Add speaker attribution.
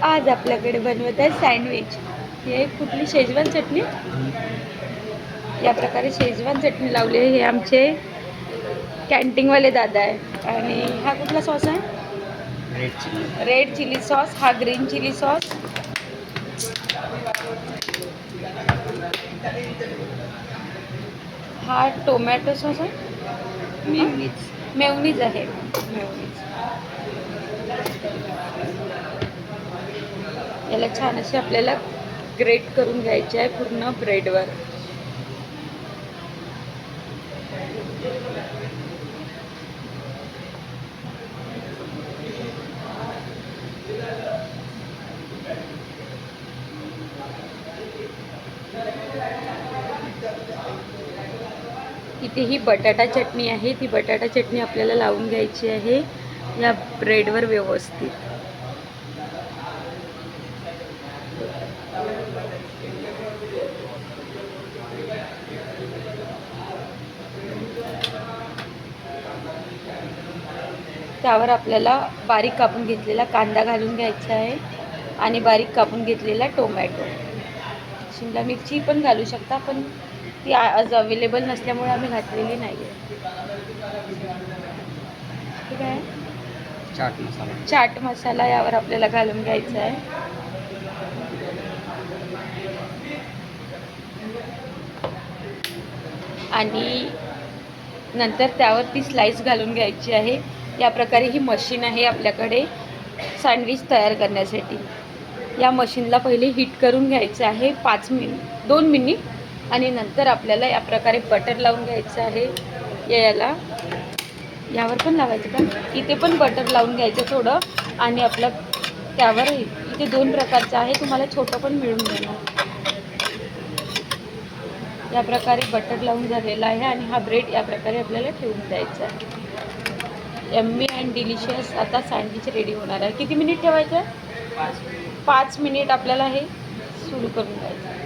Speaker 1: आज आपल्याकडे बनवत आहे सँडविच. हे कुठली शेजवान चटणी, या प्रकारे शेजवान चटणी लावली आहे. हे आमचे कॅन्टीनवाले दादा आहे. आणि हा कुठला सॉस आहे? Red chilli sauce. हा ग्रीन चिली सॉस. हा टोमॅटो सॉस आहे. मेवनीज आहे. मेवनीज. याला छान असे आपल्याला ग्रेट करून घ्यायचे आहे पूर्ण ब्रेडवर. इथे ही बटाटा चटणी आहे. ती बटाटा चटणी आपल्याला लावून घ्यायची आहे या ब्रेडवर व्यवस्थित. त्यावर आपल्याला बारीक कापून घेतलेला कांदा घालून घ्यायचा आहे आणि बारीक कापून घेतलेला टोमॅटो. शिमला मिरची पण घालू शकता, पण ती आज अवेलेबल नसल्यामुळे आम्ही घातलेली नाही आहे. ठीक आहे. चाट मसाला यावर आपल्याला घालून घ्यायचा आहे. आणि नंतर त्यावर ती स्लाइस घालून घ्यायची आहे. या प्रकारे ही मशीन आहे आपल्याकडे सँडविच तयार करण्यासाठी. या मशीनला पहिले हीट करून घ्यायचं आहे 2 मिनिट. आणि नंतर आपल्याला या प्रकारे बटर लावून घ्यायचं आहे. यावर पण लावायचं का? इथे पण बटर लावून घ्यायचं थोडं. आणि आपलं त्यावर इथे 2 प्रकारचं आहे, तुम्हाला छोटं पण मिळून जाणार. या प्रकारे बटर लावून झालेला आहे आणि हा ब्रेड या प्रकारे आपल्याला ठेवून द्यायचा आहे. यम्मी अँड डिलिशियस आता सँडविच रेडी होणार आहे. किती मिनिट ठेवायचं आहे? 5 मिनिट आपल्याला हे सुरू करून द्यायचं.